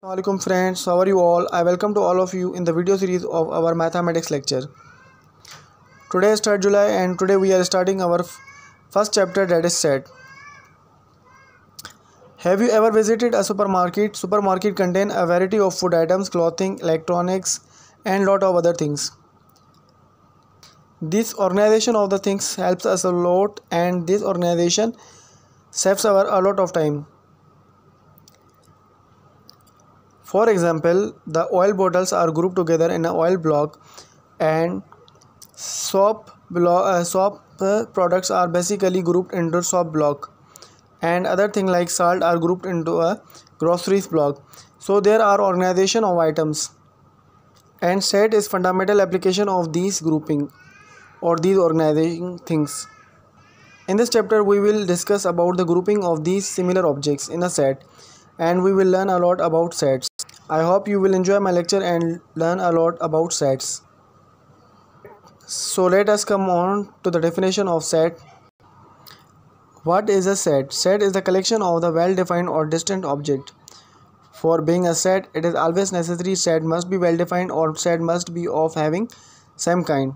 Assalamualaikum friends, how are you all? I welcome to all of you in the video series of our mathematics lecture. Today is 3rd July and today we are starting our first chapter, that is set. Have you ever visited a supermarket? Supermarket contain a variety of food items, clothing, electronics and lot of other things. This organization of the things helps us a lot and this organization saves a lot of time. For example, the oil bottles are grouped together in an oil block and soap products are basically grouped into soap block, and other things like salt are grouped into a groceries block. So there are organization of items, and set is fundamental application of these grouping or these organizing things. In this chapter we will discuss about the grouping of these similar objects in a set, and we will learn a lot about sets. I hope you will enjoy my lecture and learn a lot about sets. So let us come on to the definition of set. What is a set? Set is the collection of the well-defined or distinct object. For being a set, it is always necessary set must be well-defined or set must be of having same kind.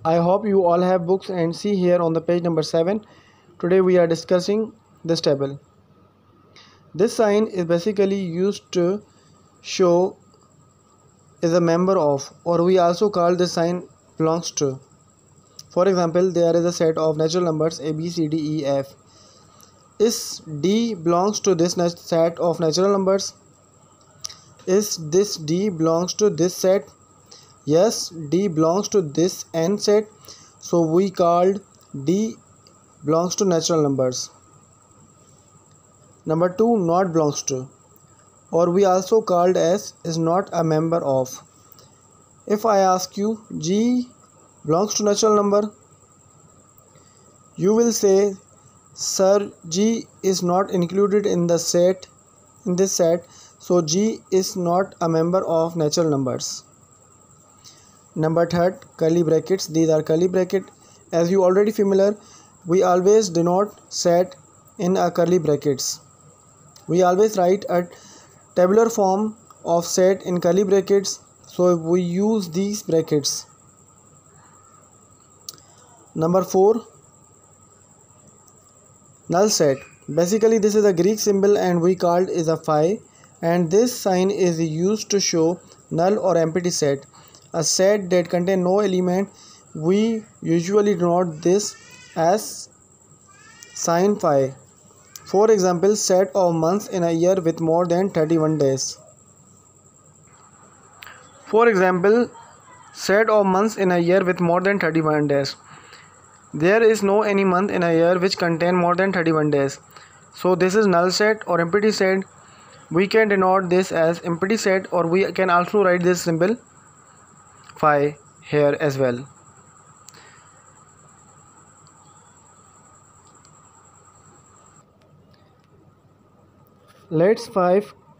I hope you all have books and see here on the page number 7. Today we are discussing this table. This sign is basically used to show is a member of, or we also call this sign belongs to. For example, there is a set of natural numbers a, b, c, d, e, f. Is d belongs to this set of natural numbers? Is this d belongs to this set? Yes, d belongs to this n set, so we called d belongs to natural numbers. Number 2, not belongs to, or we also called as is not a member of. If I ask you g belongs to natural number, you will say, sir, g is not included in the set, in this set, so g is not a member of natural numbers. Number 3, curly brackets. These are curly bracket. As you already familiar, we always denote set in a curly brackets. We always write a tabular form of set in curly brackets, so we use these brackets. Number 4, null set. Basically this is a Greek symbol and we called is a phi, and this sign is used to show null or empty set. A set that contains no element, we usually denote this as sign phi. For example, set of months in a year with more than 31 days. For example, set of months in a year with more than 31 days. There is no any month in a year which contain more than 31 days. So this is null set or empty set. We can denote this as empty set, or we can also write this symbol phi here as well. Let's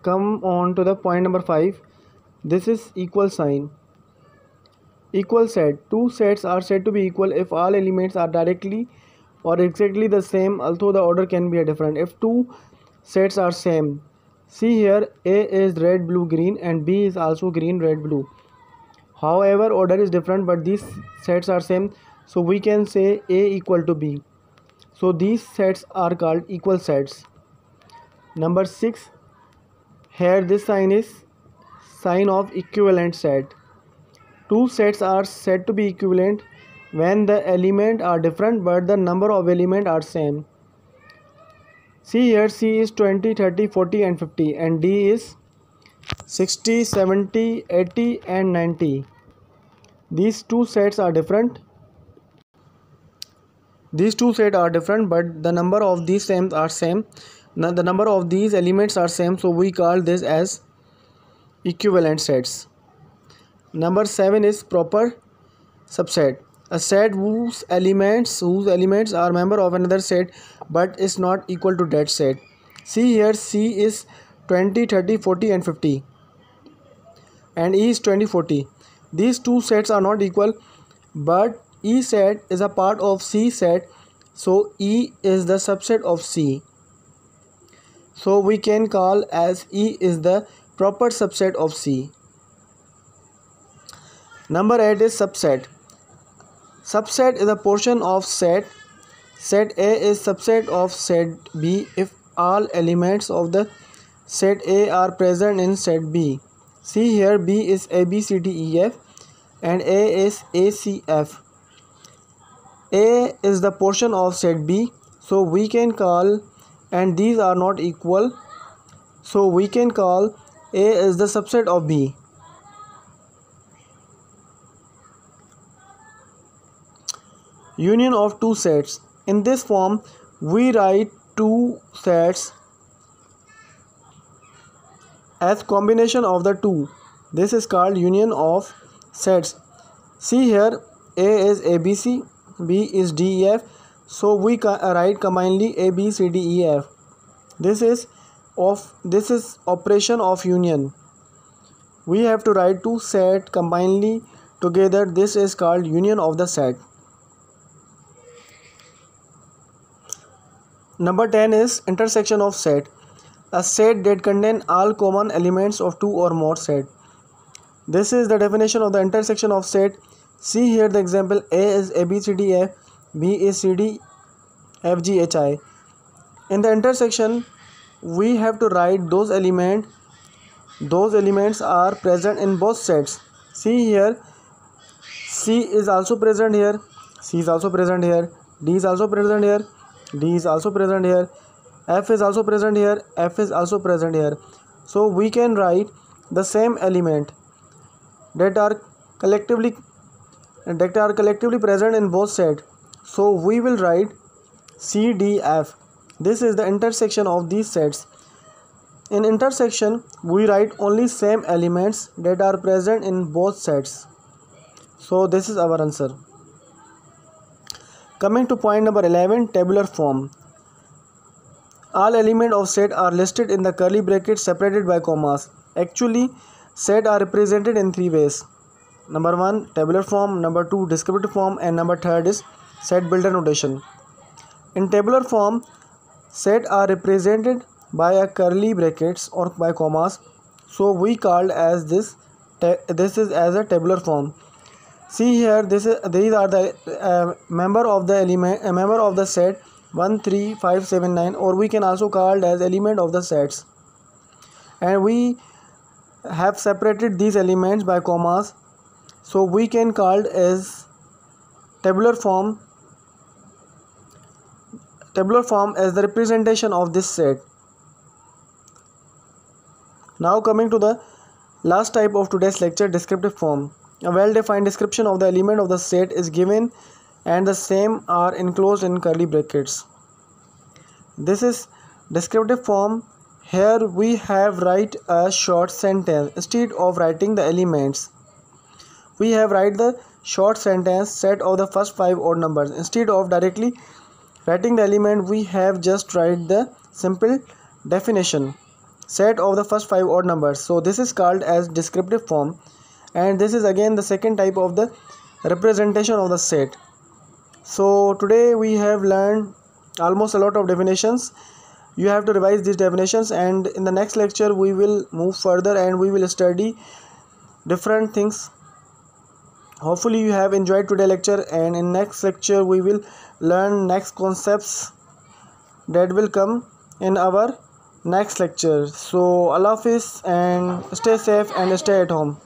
come on to the point number 5. This is equal sign. Equal set. Two sets are said to be equal if all elements are directly or exactly the same, although the order can be different. If two sets are same, see here, A is red, blue, green and B is also green, red, blue. However, order is different but these sets are same, so we can say A equal to B. So these sets are called equal sets. Number 6, here this sign is sign of equivalent set. Two sets are said to be equivalent when the elements are different but the number of elements are same. See here, C is 20, 30, 40 and 50 and D is 60, 70, 80 and 90. These two sets are different. These two sets are different but the number of these same are same. Now the number of these elements are same, so we call this as equivalent sets. Number 7 is proper subset. A set whose elements are member of another set but is not equal to that set. See here, C is 20, 30, 40 and 50 and E is 20, 40. These two sets are not equal, but E set is a part of C set, so E is the subset of C. so we can call as E is the proper subset of C. Number 8 is subset. Subset is a portion of set. Set A is subset of set B if all elements of the set A are present in set B. See here, B is A B C D E F and A is A C F. A is the portion of set B, so we can call, and these are not equal, so we can call A is the subset of B. Union of two sets. In this form, we write two sets as combination of the two. This is called union of sets. See here, A is ABC, B is DEF, so we write combinedly ABCDEF. This is operation of union. We have to write two sets combinedly together. This is called union of the set. Number 10 is intersection of set. A set that contains all common elements of two or more sets. This is the definition of the intersection of set. See here the example, A is ABCDF, B is CDFGHI. In the intersection, we have to write those elements are present in both sets. See here, C is also present here, C is also present here, D is also present here, D is also present here, F is also present here, F is also present here. So we can write the same element that are collectively present in both sets. So we will write CDF. This is the intersection of these sets. In intersection, we write only same elements that are present in both sets. So this is our answer. Coming to point number 11, tabular form. All elements of set are listed in the curly brackets separated by commas. Actually, set are represented in three ways. Number 1, tabular form. Number 2, descriptive form. And number 3 is set builder notation. In tabular form, set are represented by a curly brackets or by commas. So we called as this is as a tabular form. See here, these are the member of the set 1, 3, 5, 7, 9, or we can also call as element of the sets. And we have separated these elements by commas, so we can call as tabular form as the representation of this set. Now coming to the last type of today's lecture, descriptive form. A well-defined description of the element of the set is given and the same are enclosed in curly brackets. This is descriptive form. Here we have write a short sentence instead of writing the elements. We have write the short sentence set of the first 5 odd numbers. Instead of directly writing the element, we have just write the simple definition set of the first 5 odd numbers. So this is called as descriptive form, and this is again the second type of the representation of the set. So today we have learned almost a lot of definitions. You have to revise these definitions, and in the next lecture we will move further and we will study different things. Hopefully you have enjoyed today's lecture, and in next lecture we will learn next concepts that will come in our next lecture. So Allah Hafiz and stay safe and stay at home.